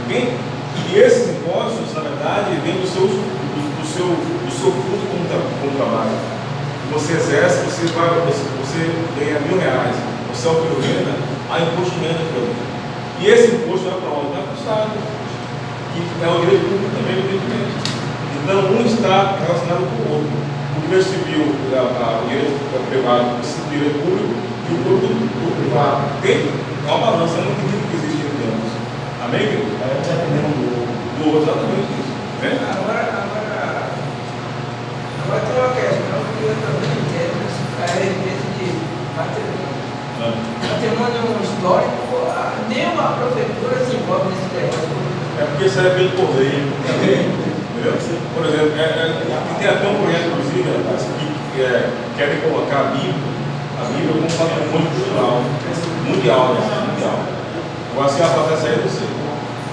E esses impostos, na verdade, vêm do seu fruto como trabalho. Você exerce, você ganha R$1.000, você é o que renda, há imposto de renda para ele. E esse imposto é para onde? Vai para o Estado, que é o direito público também, evidentemente. Então, um está relacionado com o outro. O direito civil, o direito privado, o direito público e o público do privado. Tem uma balança muito que existe entre ambos. Amém, querido? Do outro, exatamente isso. Agora tem uma questão que eu também entendo a respeito de patrimônio. Patrimônio histórico, nem a prefeitura se envolve nesse negócio. É porque isso é feito por lei também. Entendeu? Por exemplo, tem até um projeto, inclusive, que querem colocar a Bíblia como patrimônio cultural mundial. Agora, se ela fazer essa aí, você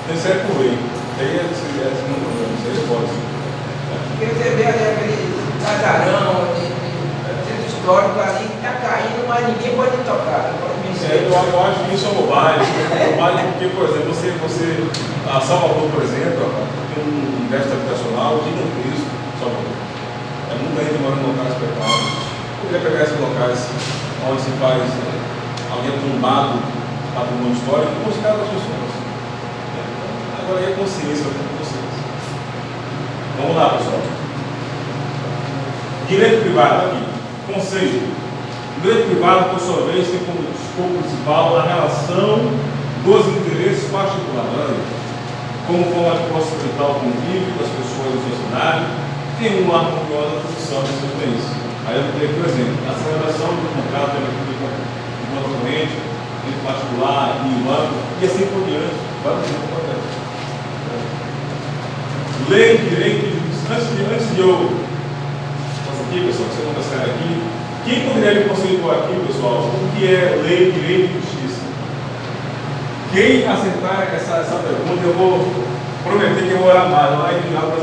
tem que ser por lei. Aí isso aí pode. Porque você vê ali aquele casarão de centro histórico ali que está caindo, mas ninguém pode tocar. Eu acho que isso é bobagem. Porque, por exemplo, a Salvador, por exemplo, tem um déficit habitacional gigantesco. Salvador. É muita gente mora em locais precários. Eu queria pegar esses locais onde se faz alguém tombado patrimônio histórico e buscar as pessoas. Agora aí é consciência, Vamos lá, pessoal. Direito privado aqui. Conceito. O direito privado, por sua vez, tem como escopo principal a relação dos interesses particulares, como forma de possibilitar o convívio das pessoas da sociedade, tem uma harmoniosa função de seus bens. Aí eu tenho, por exemplo, a celebração do contrato enquanto cliente, entre particular e o banco, e assim por diante. Vários exemplos importantes. Lei, direito e justiça. Antes de eu fazer aqui, pessoal, que você não está aqui, quem poderia me conceituar aqui, pessoal, o que é lei, direito e justiça? Quem acertar essa pergunta, eu vou prometer que eu vou orar mais, lá e já para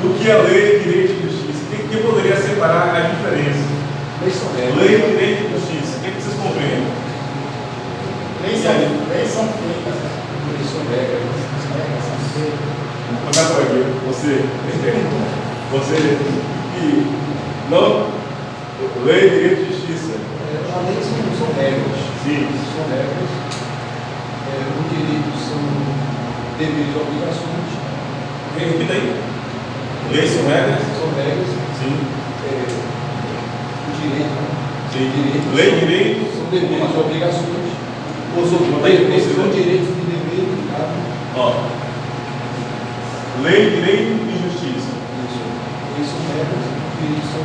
o que é lei, direito e justiça? Quem poderia separar a diferença? Lei, direito e justiça. O que vocês compreendem? Leis são feitas, leis são regras. Vou começar por aqui. Você que não. Lei, direito e justiça. A lei são regras. Sim. São regras. O direito são deveres e obrigações. Repita aí. Leis são regras? São regras. Sim. O direito. Sim. Lei, direito. São deveres e obrigações. São direitos e deveres. Ó. Lei, direito e justiça. Isso. Leis são regras. Direitos são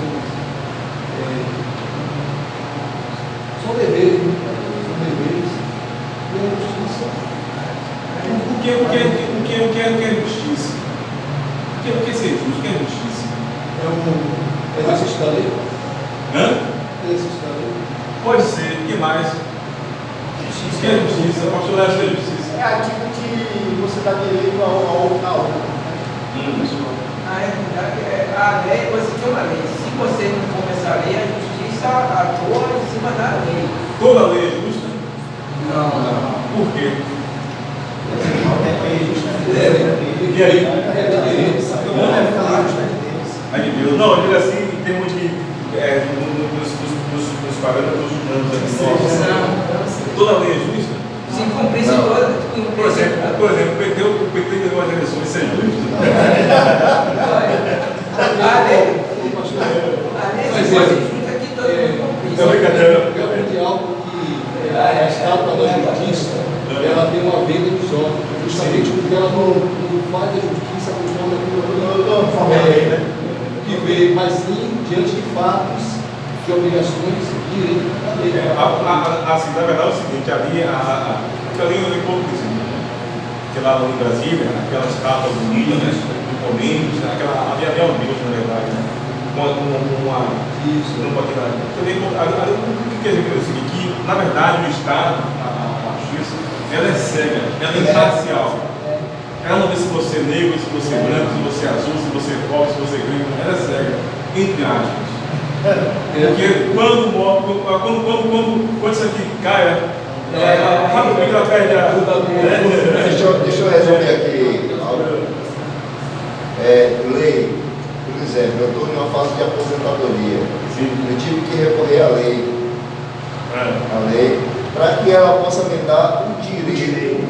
deveres. E a justiça. O que é justiça? O que é ser justo? O que é justiça? É o exercício da lei? Hã? Exercício da lei. Pode ser. O que mais? O que é justiça? Pastor Léo, o que é justiça? É aquilo que você dá direito a outra. Na realidade, a lei, você tem uma lei. Se você não começar a lei, a justiça atua em cima da lei. Toda lei é justa? Não. Por quê? E aí? Aí de Deus. Não, eu digo assim, em termos de. Dos parâmetros humanos aqui. Toda lei é justa? Se cumprisse toda. Por exemplo, o PT ganhou as eleições, isso é justo? A lei se fosse justa aqui, todo mundo cumprisse. É brincadeira. É mundial porque a estátua da justiça ela tem uma venda dos olhos, justamente porque ela não faz a justiça conforme aquilo que vê, mas sim diante de fatos, de obrigações, direitos. Assim, na verdade é o seguinte, ali é hipocrisia. Porque lá em Brasília, aquelas estátuas bonitas, né, imponentes, havia um Deus, na verdade, né? Isso. Não pode dar. O que quer dizer é o seguinte, que na verdade o Estado, a justiça, ela é cega, ela é imparcial. Ela não vê se você é negro, se você é branco, se você é azul, se você é pobre, se você é gringo, ela é cega, entre aspas. Porque quando isso aqui cai, rapidamente ela perde a. deixa eu resumir aqui algo. Lei, por exemplo, eu estou em uma fase de aposentadoria. Sim. Eu tive que recorrer à lei. A lei, para que ela possa me dar o direito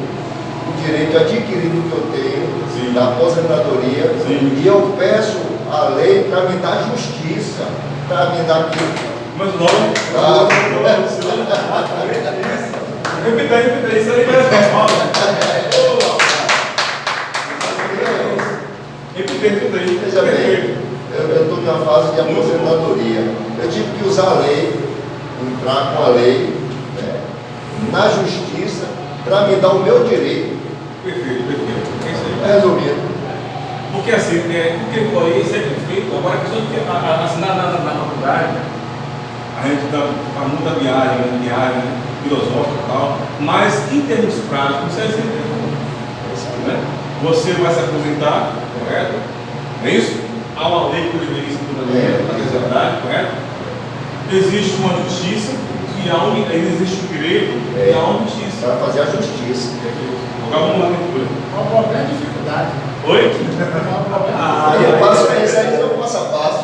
adquirido que eu tenho. Sim. Da aposentadoria. Sim. E eu peço a lei para me dar justiça, para me dar aquilo. Mas não. Repita, isso aí parece uma fala. Repita aí. Veja bem, eu estou numa fase de aposentadoria. Eu tive que usar a lei, entrar com a lei, né, na justiça, para me dar o meu direito. Perfeito. É isso aí. Resumindo. Porque assim, o que ele falou aí, isso é perfeito. Agora a questão de que assinar na faculdade, a gente faz muita viagem filosófica e tal, mas em termos práticos, isso é sempre né? Você vai se aposentar, correto? Não é isso? Há uma lei que deveria se fundamentar na sociedade, correto? Existe uma justiça e existe um direito e há uma justiça. Para fazer a justiça. Agora vamos lá, leitura. Qual o problema? Dificuldade. Oi? Eu passo isso aí, eu passo a passo.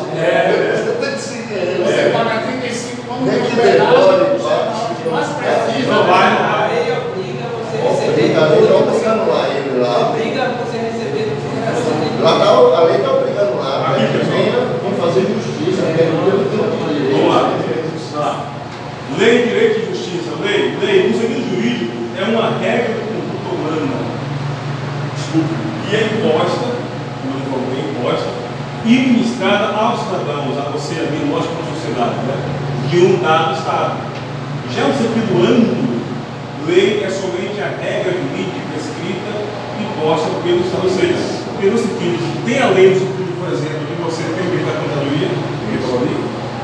Você paga 35 anos Nem de que hospedagem, demore, você é na hora que mais precisa. Não vai. A lei obriga você a receber A lei está tudo. obrigando lá, ele lá. Obriga você a receber tudo que você tem. Lá tá, a lei está obrigando lá, para Aqui, que pessoal. venha fazer justiça, Vamos lá. Lei, direito e justiça. Lei, no sentido jurídico, é uma regra de conduta humana. Desculpe. E é imposta, como eu falei, é imposta, e ministrada aos cidadãos, a você, a mim, nós como sociedade, né? De um dado Estado. Já no sentido amplo, lei é somente a regra jurídica escrita e imposta pelo Estado. Ou seja, pelo sentido, tem a lei no sentido, por exemplo, que você tem o direito da contadoria,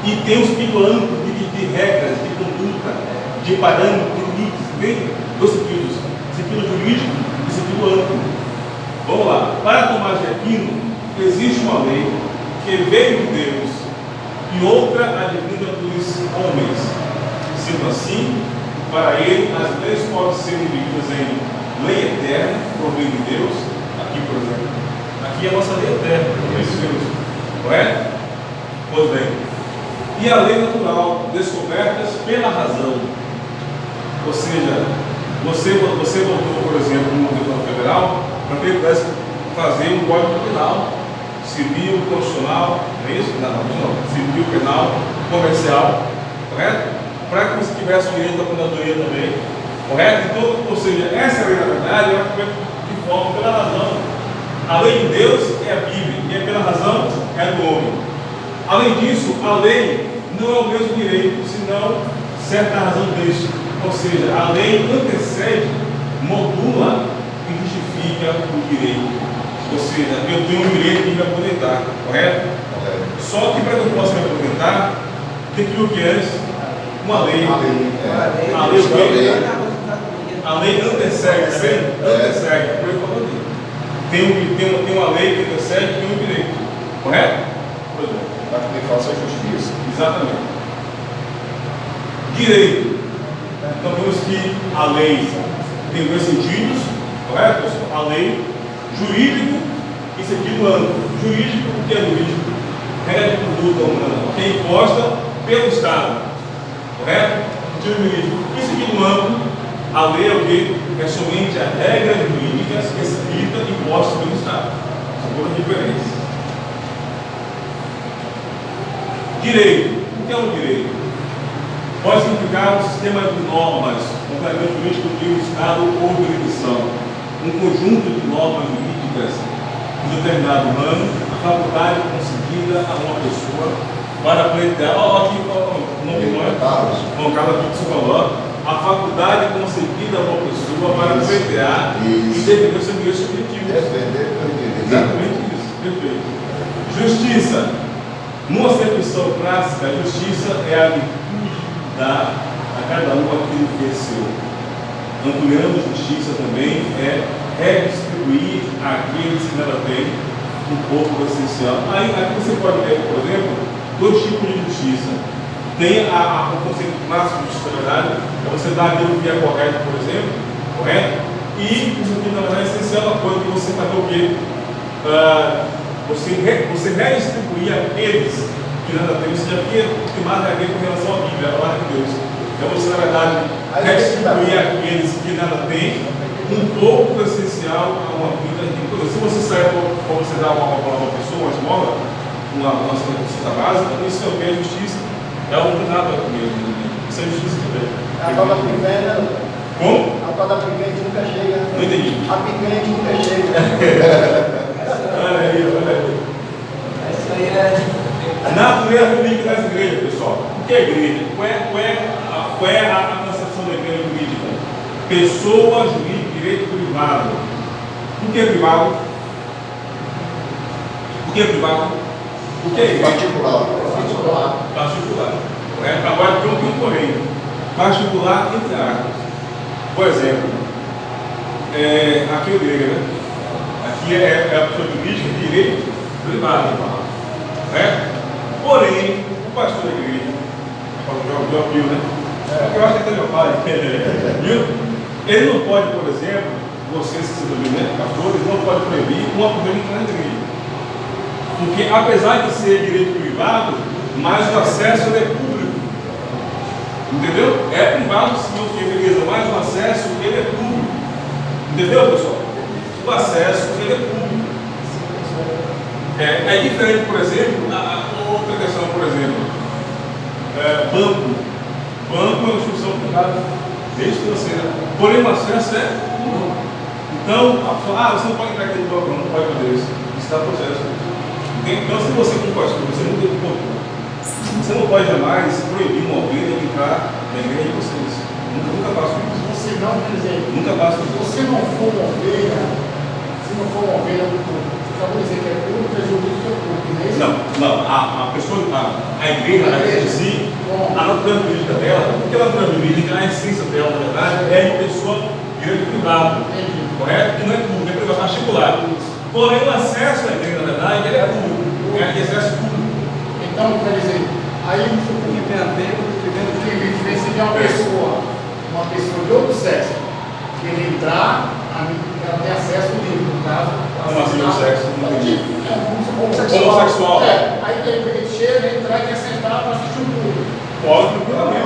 e tem o sentido amplo de regras, de conduta, de parâmetros, de limites, tem dois sentidos, sentido jurídico e sentido amplo. Vamos lá, para Tomás de Aquino, existe uma lei que veio de Deus e outra advinda dos homens. Sendo assim, para ele, as leis podem ser divididas em lei eterna, provinda de Deus, aqui por exemplo, aqui é a nossa lei eterna, provinda de Deus, correto? Pois bem. E a lei natural, descobertas pela razão. Ou seja, você votou, por exemplo, no deputado federal, para que ele pudesse fazer um código penal, civil, constitucional, não é isso? Não, civil, penal, comercial, correto? Para que você tivesse o direito à aposentadoria também, correto? Então, ou seja, essa lei, na verdade, ela foi de forma pela razão. A lei de Deus é a Bíblia, e é pela razão é a do homem. Além disso, a lei não é o mesmo direito, senão certa razão deste. Ou seja, a lei antecede, modula e justifica o direito. Ou seja, eu tenho o direito de me aposentar, correto? Só que para que eu possa me aposentar, tem que o que antes? Uma lei. A lei antecede, sempre? Antecede, como eu falei. Tem uma lei que antecede e tem um direito, correto? Pois é. Para que me faça justiça. Exatamente. Direito. Então vemos que a lei tem dois sentidos, correto? A lei jurídico e sentido amplo. Jurídico, o que é jurídico? Regra de conduta humana, que é imposta pelo Estado, correto? Sentido jurídico. E sentido amplo, a lei é o que? É somente a regra jurídica escrita e imposta pelo Estado. São coisas diferentes. Direito. O que é um direito? Pode significar um sistema de normas, um complemento jurídico de um Estado ou jurisdição, um conjunto de normas jurídicas de determinado ramo, a faculdade concedida a uma pessoa para pleitear. Aqui, o nome não é? Bom, Carlos, aqui que você falou. A faculdade concedida a uma pessoa para pleitear e defender o seu direito subjetivo. Defender o direito. Exatamente isso. Perfeito. Justiça. Numa acepção clássica, a justiça é a virtude de dar a cada um aquilo que é seu. Ampliando justiça também é redistribuir àqueles que nada têm um pouco do essencial. Aí aqui você pode ver, por exemplo, dois tipos de justiça. Tem o conceito clássico de justiça, é você dá aquilo que é correto, por exemplo, correto? E E isso aqui, na verdade, é essencial a coisa que você fazer o quê? Você redistribuir aqueles que nada têm. Isso aqui é o que mais tem a ver com relação à Bíblia, a palavra de Deus. É você, na verdade, redistribuir aqueles que nada têm um pouco do essencial a uma vida de coisa. Se você sair para você dar uma pessoa, uma esmola, uma cesta básica, isso é o que é justiça. É um que nada mesmo. Isso é justiça também. A tal da picanha, como? a tal da picanha nunca chega. Não entendi. A picanha nunca chega. Olha aí, olha aí. Essa aí é. Natureza jurídica das igrejas, pessoal. O que é igreja? Qual é a concepção da igreja jurídica? Pessoa jurídica, direito privado. O que é privado? O que é privado? O que é igreja? Particular. Particular. Agora tem um porém. Particular entre aspas. Por exemplo, aqui é a igreja, né? Aqui é a pessoa jurídica de direito privado. Porém, o pastor da igreja, o João, né? Eu acho que até meu pai, viu? Ele não pode, por exemplo, vocês que são né, pastores, não pode proibir uma mulher entrar na igreja. Porque apesar de ser direito privado, mas o acesso é público. Entendeu? É privado sim, o que beleza, mas o acesso ele é público. Entendeu, pessoal? O acesso ele é público. É diferente, por exemplo, outra questão, por exemplo, banco. Banco é uma instituição privada, desde financeira. Porém, o acesso é público. Então, a pessoa, você não pode entrar aqui no banco, não pode fazer isso. Isso está processo. Então, se você como pastor, você não tem controle. Você não pode jamais proibir uma ovelha de entrar na igreja de vocês. Nunca faço isso. Você não, por exemplo, Nunca faço se isso. você não for uma ovelha, se não for uma ovelha do povo, você acabou de dizer que é público, é jurídico, é público, não é isso? Não, a pessoa, a igreja, em si, a natureza jurídica dela, porque a natureza jurídica, a essência dela, na verdade, é de pessoa direito privado, correto? Que não é público, é privado, particular. Porém, o acesso à igreja, na verdade, ele é público, é de acesso público. Então, quer dizer, aí se tiver uma pessoa de outro sexo, que ele entrar, ela tem acesso livre, no caso. Como assim o sexo? Homossexual. Aí ele chega, entrar e quer sentar para assistir o culto. Pode, tranquilamente.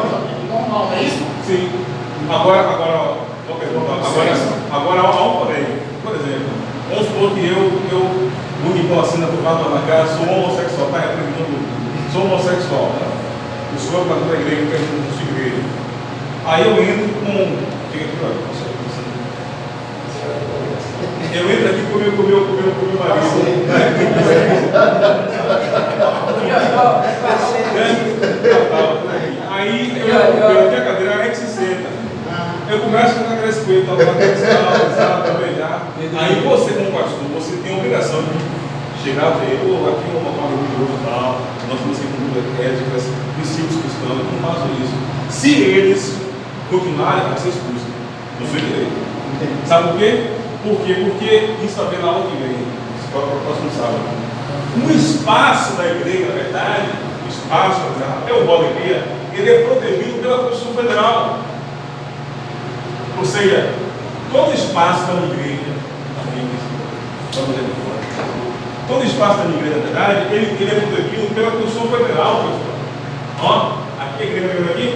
Normal, não é isso? Sim. Agora há um porém. Por exemplo, vamos supor que eu muito com assina por lado na casa, sou homossexual, está representando, sou homossexual, né? O senhor é pastor da igreja, que é de sua igreja. Aí eu entro com. Eu entro aqui com o meu marido. Aí eu tenho a cadeira, se senta. Eu começo com a cadeira escueta, a beijar. Aí você, como pastor, você tem a obrigação de chegar a ver, aqui é um local religioso e tal, nós temos que cumprir éticas, princípios cristãos, eu não faço isso. Se eles continuarem, vai ser expulso. Não sei direito. Sabe por quê? Porque isso está vendo aonde vem. Isso para o próximo sábado. O espaço da igreja, na verdade, o espaço, até o rol da igreja, ele é protegido pela Constituição Federal. Ou seja, todo espaço da igreja, todo espaço da igreja, na verdade, ele é protegido pela Constituição Federal, pessoal. Ó, aqui a igreja vem aqui.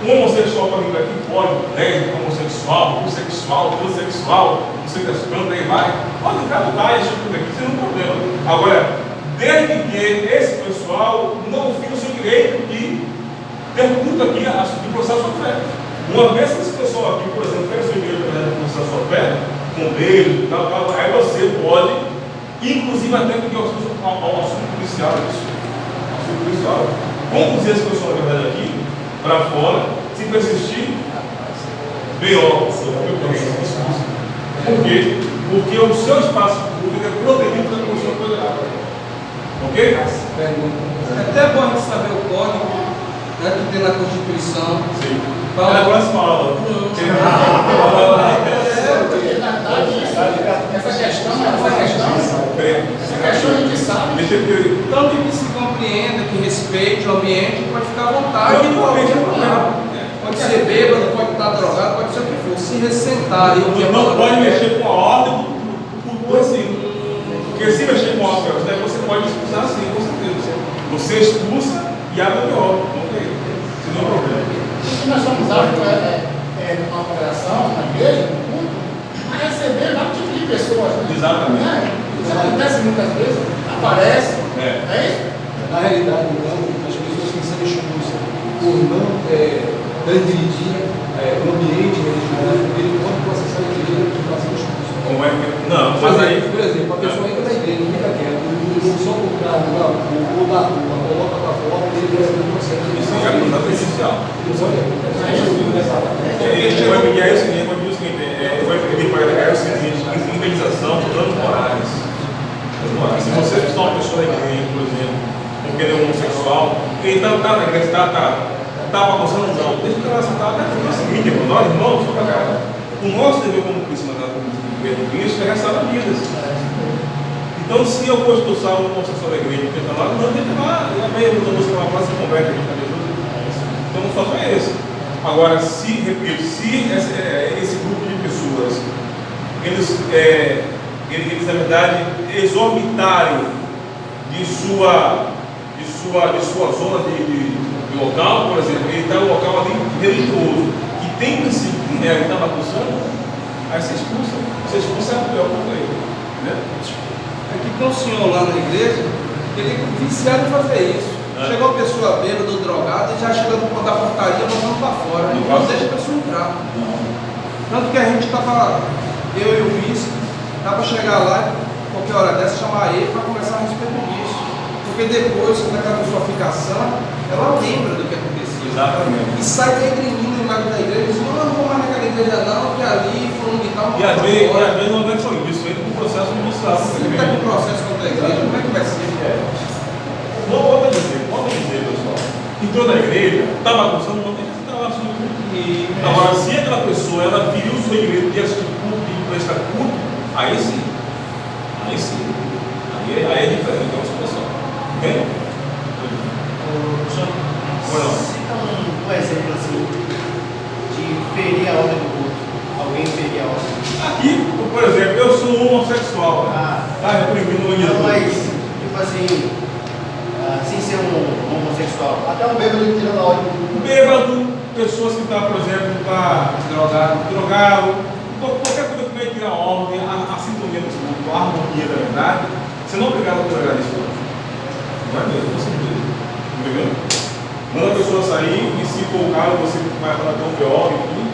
Um homossexual para vir aqui pode, lésbico, homossexual, bissexual, transexual, não sei das plantas, aí vai. Pode encarar esse tipo aqui, sem nenhum problema. Agora, desde que esse pessoal não fique o seu direito de ter culto aqui, de processar sua fé. Uma vez que esse pessoal aqui, por exemplo, fez o seu direito de processar sua fé, com beijo e tal, aí você pode, inclusive até pedir ao assunto policial, conduzir esse pessoal, na verdade, aqui, para fora, se persistir, B.O. Por quê? Porque o seu espaço público é protegido pela Constituição Federal. Ok? É até bom a gente saber o código, né, que tem na Constituição. Sim. Para a próxima aula. Essa questão a gente sabe. Então, que se compreenda, que respeite o ambiente, pode ficar à vontade. Pode ser bêbado, pode estar está drogado, pode ser o que for. Se ressentar e ouvir a Não palavra pode de Deus, mexer com a ordem por assim. Porque se mexer com a ordem, você pode expulsar sim, com certeza. Você expulsa e abre o ordem. Não tem. Sem nenhum problema. O que nós somos aptos numa congregação, na igreja, no culto, a receber vários tipos de pessoas. Né? Exatamente. Isso acontece muitas vezes, aparece. É isso? Na realidade, então, as pessoas têm que ser expulsas por não transgredir o ambiente religioso dele quando processar a igreja de fazer expulso. Como é que. Não, mas aí. Por exemplo, a pessoa entra na igreja, não fica quieto, só por carro ou da rua, coloca para fora, ele recebe um processo. Isso é a prejudicial. Ele vai pedir o seguinte, indenização por danos morais. Se você está uma pessoa da igreja, por exemplo, porque ele é homossexual, ele está na igreja, está bagunçando, não. Deixa eu falar, até porque é o seguinte, nós irmãos, o nosso dever como cristão da igreja de Cristo é restaurar vidas. Então, se eu for expulsar um homossexual da igreja, porque está lá, não, deixa lá, e a meia da música uma frase se converte aqui na Jesus. Então, o fato é esse. Agora, se esse grupo de pessoas, eles na verdade, exorbitarem de sua zona de local, por exemplo, ele está no local ali religioso, que tem princípio, ele está bagunçando, aí você expulsa a pior contra ele. Né? é que tem um senhor lá na igreja, ele é viciado em fazer isso. Chegou a pessoa bêbada ou drogada e já chega no ponto da portaria, botando para fora. Não deixa a pessoa entrar. Tanto que a gente estava, eu e o vice, dá para chegar lá e qualquer hora dessa chamar ele para conversar a respeito disso. Porque depois, quando aquela pessoa fica sã, ela lembra do que aconteceu. Exatamente. E sai regrimindo em mais da igreja e diz, não vou mais naquela igreja não, que ali fulano de tal. E às vezes não é só isso, entra com processo judicial. Se ele está com processo contra a igreja, como é que vai ser? Volta a dizer, pessoal. Entrou na igreja, está bagunçando, não tem que estar lá sujo. Agora, se aquela pessoa ela feriu o seu direito de assistir culto, de prestar culto, aí sim. Aí é diferente, é uma situação. Entende? Cita um exemplo assim de ferir a ordem do culto. Alguém ferir a ordem. Aqui, por exemplo, eu sou homossexual. Está reprimindo o não, mas, tipo assim, sem ser um homossexual. Até um bêbado ele tira na ordem. Bêbado, pessoas que estão, por exemplo, drogado, qualquer coisa que vai tirar a ordem, a sintonia do culto, a harmonia da verdade, você não é obrigado a tolerar isso. Não é mesmo, você entendeu? Manda a pessoa sair e se for o caso, você vai falar tão pior, enfim,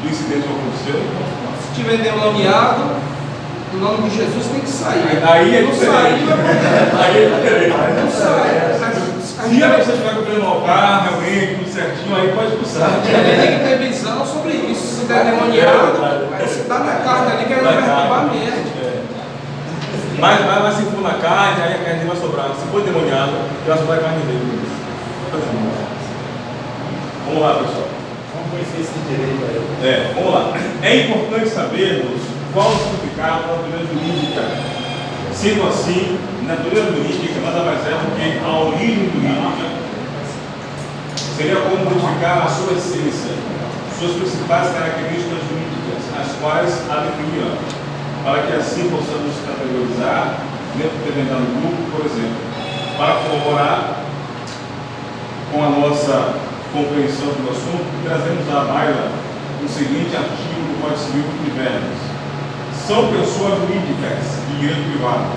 do incidente que aconteceu. Se estiver endemoniado, o nome de Jesus tem que sair. Aí é não sair, não sai. Se a pessoa estiver cumprindo o altar, realmente, tudo certinho, aí pode expulsar. Tem que ter visão sobre isso. Se der endemoniado, você está na carta ali querendo perturbar mesmo. Mas se for na carne, aí a carne vai sobrar. Se for endemoniado, vai sobrar a carne dele. Vamos lá, pessoal. Vamos conhecer esse direito aí. Vamos lá. É importante sabermos qual o significado da natureza jurídica. Sendo assim, natureza jurídica nada mais é do que a origem jurídica. Seria como modificar a sua essência, suas principais características jurídicas, as quais a definiram, para que assim possamos categorizar dentro do determinado grupo, por exemplo, para corroborar com a nossa compreensão do assunto, trazemos à baila o seguinte artigo do Código Civil de Verbos. São pessoas jurídicas de direito privado,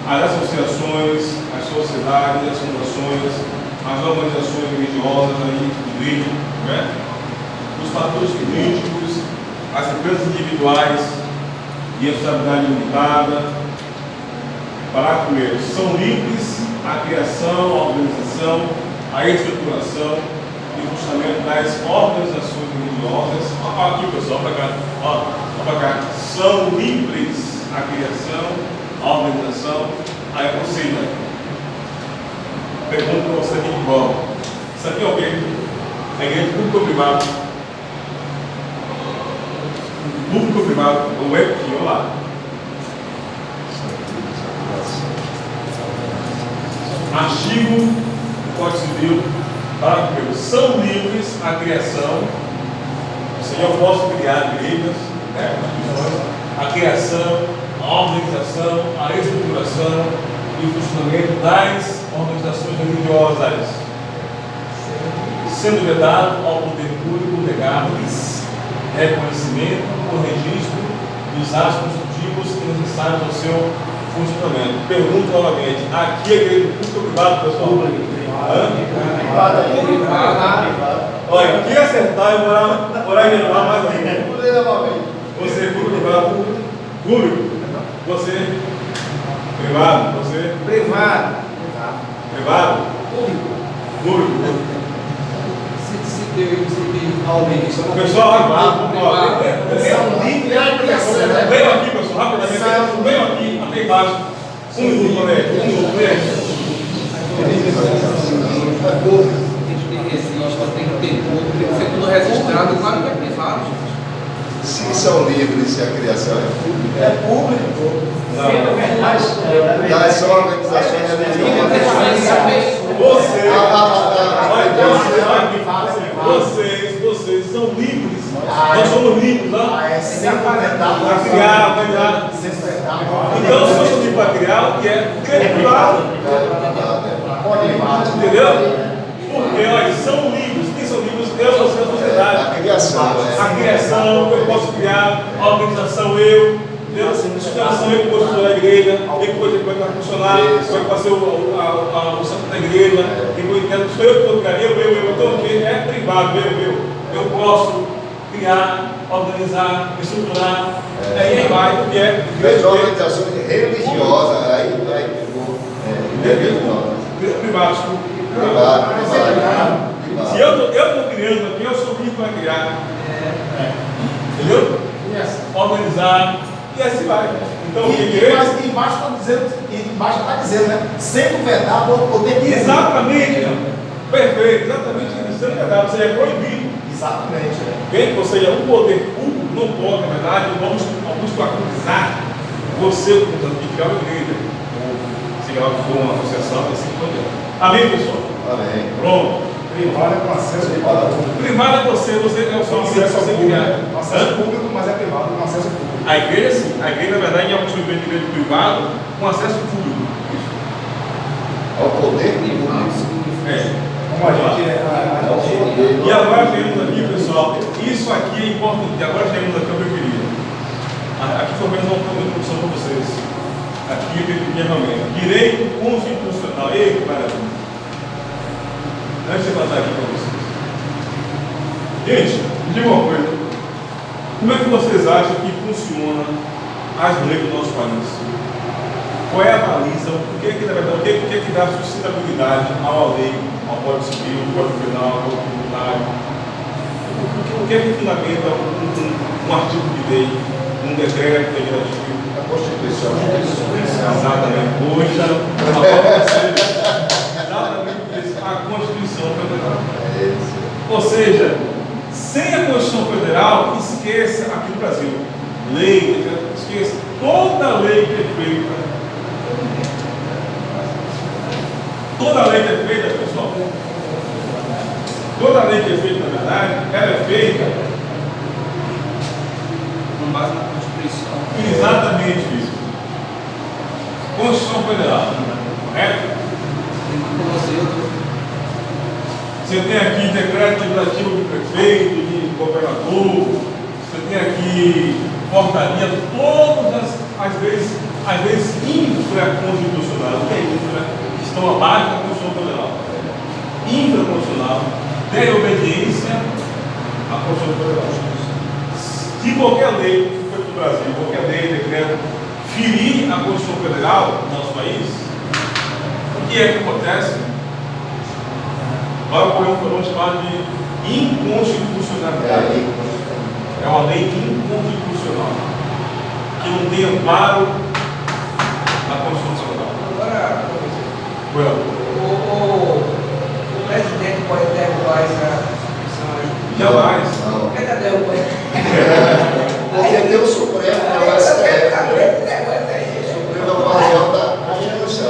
as associações, as sociedades, as fundações, as organizações religiosas, igreja, né? Os fatores políticos, as empresas individuais e a sociedade limitada. Parágrafo 1. São livres a criação, a organização, a estruturação e o funcionamento das organizações religiosas. Olha aqui, pessoal, para cá. Olha para cá. São livres a criação, a organização, a conselho. Pergunta para você aqui de volta. Isso aqui é o quê? É igreja pública ou privada? Público ou privado? Ou é aqui, olha lá. Artigo do Código Civil, parágrafo 1. São livres a criação, seja, eu posso criar igrejas, né, a criação, a organização, a estruturação e o funcionamento das organizações religiosas, sendo vedado ao poder público negar-lhes reconhecimento ou registro dos atos constitutivos necessários ao seu funcionamento. Pergunto novamente, aqui é igreja pública ou privada, pessoal? Olha, quem acertar e morar em Jerusalém mais ainda. Você é público ou privado? Público. Você? Privado. Você? Privado. Privado? Público. Público. Se tem alguém que só não Pessoal, venham aqui, pessoal, rapidamente. Venham aqui, até embaixo. Um minuto, moleque. Um minuto, Tem que ter registro, tem que ter tudo, tem que ser tudo registrado, claro que é privado, gente. Se são livres e a criação é pública. É público. Mas são organizações religiosas. Vocês são livres. Nós somos livres, né? É sempre vedado. Para criar, para criar. Então, nós somos livres para criar o que é privado. Entendeu? Porque, olha, são livres. Quem são livres? Eu, você, a sociedade. A criação. A criação, eu posso criar. A organização, eu. A instituição, eu que vou estudar a igreja. Eu que vou funcionar. Eu que vou ser o centro da igreja. Sou eu que vou criar. Eu. Então, é privado, eu posso criar, organizar, estruturar. Aí vai, porque é. As organizações religiosas, aí pegou. Privado. Se eu estou criando aqui, eu sou livre para criar. Entendeu? Organizar. E assim vai. Então, Mas embaixo está dizendo, né? Sendo vedado ao poder público. Exatamente. Perfeito. Exatamente isso. Sendo vedado, ou seja, é proibido. Exatamente. Ou seja, o poder público não pode, na verdade, vamos acusar você, portanto, de criar uma igreja. Ou se ela for uma associação, assim por diante. Amém, pessoal? Amém. Pronto. Privado é com acesso privado. Privado é você é o seu Acesso criar. público, mas é privado com acesso público. A igreja, sim. A igreja, na verdade, é um tipo de igreja privado com acesso público. Ao poder público. Como a gente é. E agora temos aqui, pessoal, isso aqui é importante. Agora temos aqui o que eu queria. Aqui foi menos uma introdução para vocês. Aqui eu realmente. Direito constitucional. Ei, maravilha. Antes de passar aqui para vocês. Gente, me diga uma coisa. Como é que vocês acham que funciona as leis do nosso país? Qual é a baliza? O que é que, na verdade, o que é que dá sustentabilidade à lei, ao Código Civil, ao Código Penal, ao Código Tributário? O que é que fundamenta um artigo de lei, um decreto legislativo? A Constituição. Exatamente. Poxa, exatamente isso. A Constituição Federal. Ou seja, sem a Constituição Federal, esqueça aqui no Brasil. Lei, esqueça. Toda lei que é feita. Toda lei que é feita, pessoal. Toda lei que é feita, na verdade, ela é feita Com base na Constituição. exatamente isso. Constituição Federal, correto? Você tem aqui decreto legislativo do prefeito, de governador, você tem aqui portaria, todas as vezes infraconstitucionais. O que é infra? Estão abaixo da Constituição Federal. Infraconstitucional, deve obediência à Constituição Federal. Se qualquer lei feita no Brasil, qualquer lei, decreto, ferir a Constituição Federal do nosso país, o que é que acontece? Vai ocorrer um fenômeno chamado de inconstitucionalidade. É uma lei inconstitucional, que não tem amparo na Constituição Federal. Agora, Well, o presidente pode derrubar essa Constituição aí. jamais. Não. Quer que derruba? Porque tem o Supremo, que é o STF. O Supremo é o guardião da Constituição.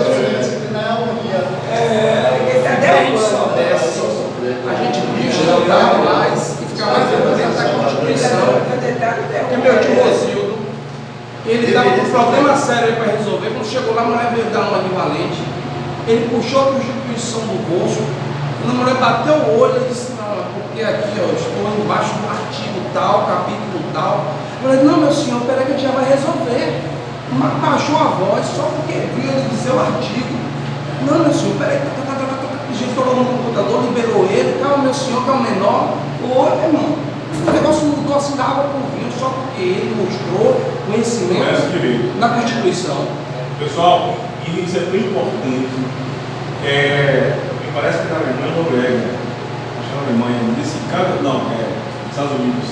A gente podia jogar mais e ficar mais dentro da Constituição. um problema sério aí para resolver. Quando chegou lá, a mulher veio dar uma equivalente. Ele puxou a Constituição do bolso. A mulher bateu o olho e disse: não, porque aqui eu estou embaixo do artigo tal, capítulo tal. Eu falei: não, meu senhor, peraí que a gente já vai resolver. Mas baixou a voz só porque viu ele dizer o artigo. Não, meu senhor, peraí. Digitou no computador, liberou ele. Calma, meu senhor, que é o menor. Ô, meu irmão, o negócio mudou assim da água por vinho só porque ele mostrou conhecimento na Constituição. Pessoal, isso é bem importante. Me parece que na Alemanha, Noruega, acho que na Alemanha, Estados Unidos,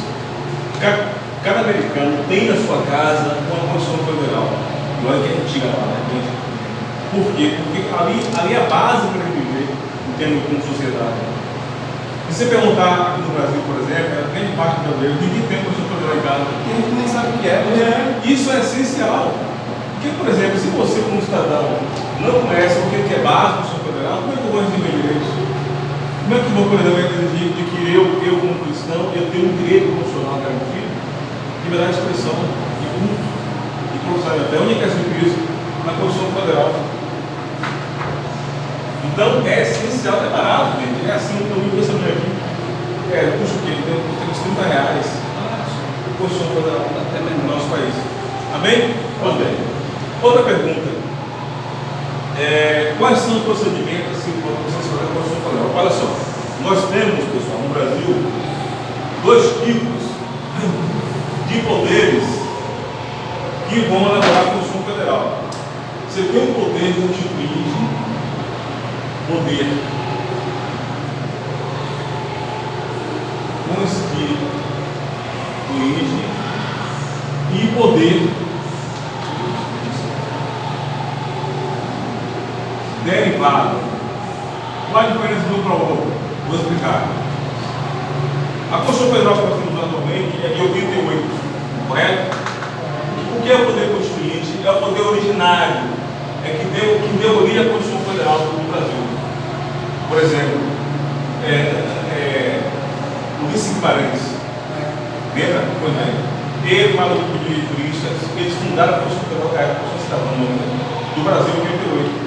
cada americano tem na sua casa uma Constituição Federal. Não é que é antiga lá, né? Por quê? Porque ali é a base para ele viver em termos como sociedade. Se você perguntar aqui no Brasil, por exemplo, grande parte do brasileiro, ninguém tem Constituição Federal em casa. Tem gente que nem sabe o que é. Isso é essencial. Porque, por exemplo, se você, como cidadão, não conhece o que é base do Constituição Federal, como é que eu vou exigir direitos? Como é que eu vou, por exemplo, exigir de que eu como cristão, eu tenho um direito constitucional garantido, liberdade de expressão, de culto, de profissão de fé? Onde é que é escrito isso? Na Constituição Federal. Então é essencial, é barato, gente. É assim, eu vi essa mulher aqui. Custa o quê? Tem uns R$30. Constituição Federal, até mesmo no nosso país. Amém? Pois bem. Outra pergunta. Quais são os procedimentos assim, para vocês fazerem a Constituição Federal? Olha só, nós temos, pessoal, no Brasil, dois tipos de poderes que vão elaborar a Constituição Federal. Você tem o poder constituinte, poder constituinte e poder derivado. Qual a diferença de um para o outro? Vou explicar. A Constituição Federal que nós temos atualmente é de 88, correto? O que é o poder constituinte? É o poder originário, que deu origem à Constituição Federal do Brasil. Por exemplo, o Luiz Guimarães, lembra? Pois bem, ele e o grupo de juristas, eles fundaram a Constituição Federal, a Constituição Cidadã do Brasil em 88.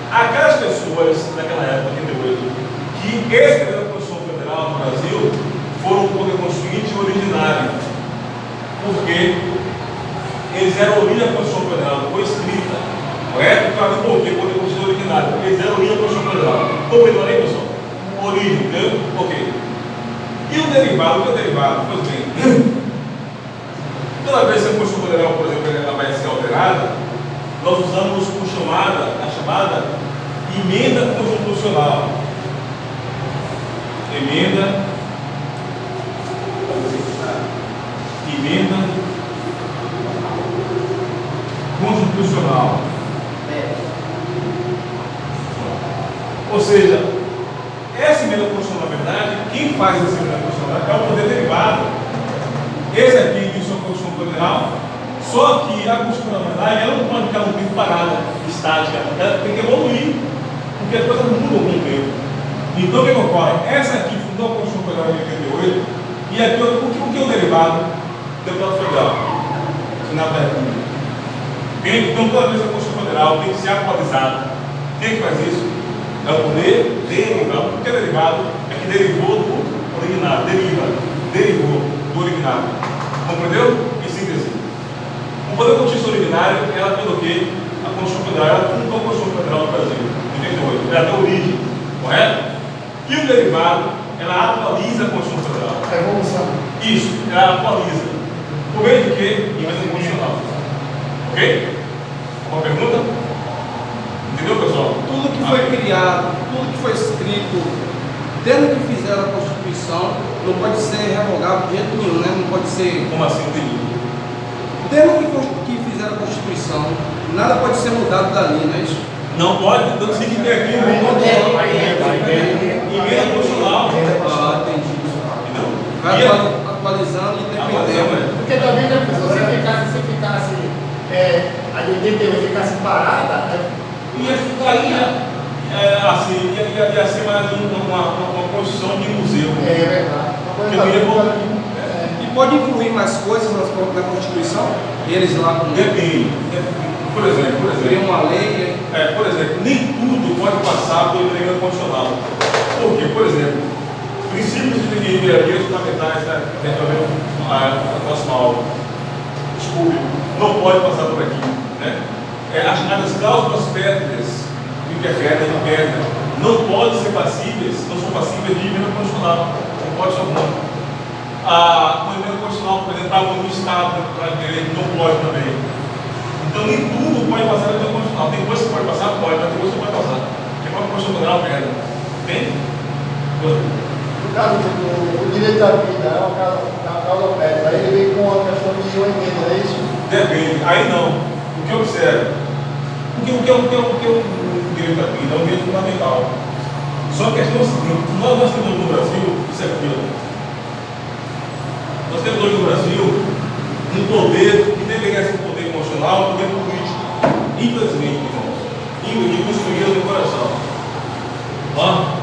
Aquelas pessoas, naquela época, em 88, que escreveram a Constituição Federal do Brasil, foram o poder constituinte originário, porque eles eram origem da Constituição Federal, foi escrita, correto? Claro, por que poder constituinte originário? Porque eles eram origem da Constituição Federal. Compreendeu aí, pessoal? Origem, entendeu? Ok. E o derivado, o que é o derivado? Pois bem, toda vez que a Constituição Federal, por exemplo, ela vai ser alterada, nós usamos a chamada emenda constitucional. Emenda constitucional. Ou seja, essa emenda constitucional, na verdade, quem faz essa emenda constitucional é o poder derivado. Esse aqui diz a Constituição Federal. Só que a Constituição, na verdade, ela não pode ficar no tempo parada, estática, ela tem que evoluir, porque as coisas mudam com o tempo. Então o que ocorre? Essa aqui fundou a Constituição Federal em 88, e aqui o que é o derivado? Deputado Federal, Senado da República. Então toda vez que a Constituição Federal tem que ser atualizada, quem que faz isso? É o poder derivado. O que é derivado? É que derivou do originário, derivou do originário. Compreendeu? Em síntese. O poder constitucional originário, ela fez o quê? A Constituição Federal, ela fundou a Constituição Federal do Brasil, em 88. Ela deu origem, correto? E o derivado, ela atualiza a Constituição Federal. A evolução. Isso, ela atualiza. Por meio de quê? Emenda constitucional. Ok? Uma pergunta? Entendeu, pessoal? Tudo que foi criado, tudo que foi escrito, desde que fizeram a Constituição, não pode ser revogado de jeito nenhum, né? Não pode ser. Como assim, entendi? Desde que fizeram a Constituição, nada pode ser mudado dali, não é isso? Não pode, então você tem que ter aqui emenda constitucional. Entendi. Vai atualizando e dependendo. Porque também, né, se ficasse a de 88 ficasse parada, ia ficar assim, ia ser mais uma construção de museu. é verdade. Porque não ia evoluir. E pode incluir mais coisas na Constituição? Eles lá com Depende. Por exemplo, criam uma lei. por exemplo, nem tudo pode passar pelo emenda constitucional. Por quê? Por exemplo, princípios de direitos fundamentais da próxima aula. Desculpe, não pode passar por aqui. Né? As cláusulas pétreas que interferem na perna não podem ser passíveis, não são passíveis de emenda constitucional. Não pode ser alguma. A emenda constitucional, por exemplo, para o Estado, para direito, não pode também. Então, nem tudo pode passar na emenda constitucional. Tem coisa que pode passar, pode, mas tem coisa que não pode passar. Porque a própria Constituição Federal perde. Entende? No caso do direito da vida, é uma causa pétrea. Aí ele vem com a questão de uma emenda, é isso? Depende. Aí não. O que eu observo? O que é o direito da vida? É um direito fundamental. Só que a questão é o seguinte: nós temos no Brasil, isso aqui, ó. Nós temos hoje no Brasil um poder que deveria ser um poder emocional, um poder político. Infelizmente, irmãos, e construído no coração. Ó,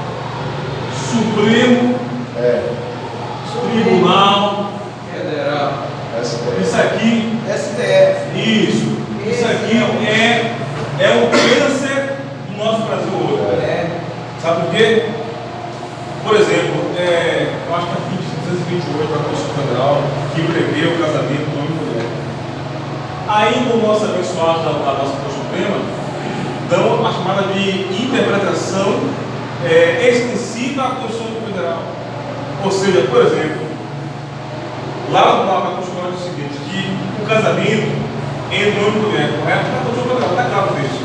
Supremo Tribunal Federal. Isso aqui, STF. isso aqui é o câncer do nosso Brasil hoje. Sabe por quê? Por exemplo, eu acho que a 228 da Constituição Federal, que prevê o casamento do homem e mulher. Aí no nosso abençoado da nossa Corte Suprema, dão a chamada de interpretação extensiva à Constituição Federal. Ou seja, por exemplo, lá na Constituição diz o seguinte, que o casamento entre homem e mulher, correto? Na Constituição Federal, está claro isso.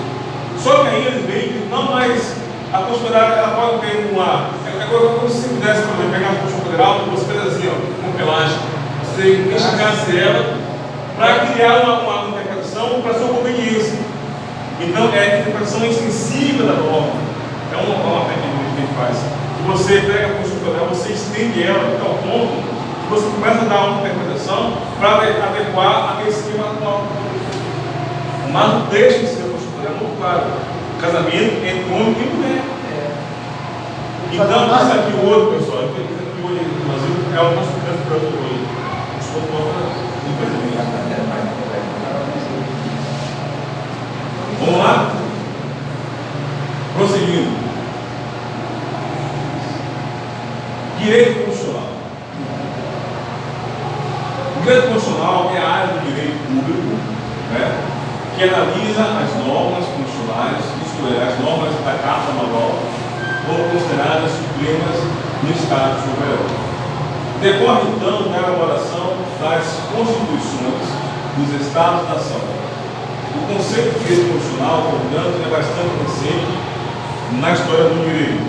Só que aí eles veem que não mais a Constituição Federal ela pode ter uma. Como se você pudesse, por exemplo, pegar a Constituição Federal, você fez assim, ó, com pelagem, você enxergasse ela para criar uma interpretação para sua conveniência. Então, é a interpretação extensiva da norma. É uma técnica que a gente faz. Que você pega a Constituição Federal, você estende ela até o ponto que você começa a dar uma interpretação para adequar aquele esquema atual. Mas o texto em si da Constituição Federal é muito claro. O casamento entre homem e mulher. Então, isso aqui hoje, pessoal, isso aqui hoje no Brasil é o nosso grande problema hoje. Os pontos, infelizmente. Vamos lá? Prosseguindo. Direito constitucional. O direito constitucional é a área do direito público, né, que analisa as normas constitucionais, isto é, as normas da Carta Magna, ou consideradas supremas no Estado soberano. Decorre, então, da elaboração das constituições dos Estados-nação. O conceito de direito constitucional, portanto, é bastante recente na história do direito.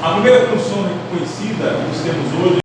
A primeira Constituição reconhecida que temos hoje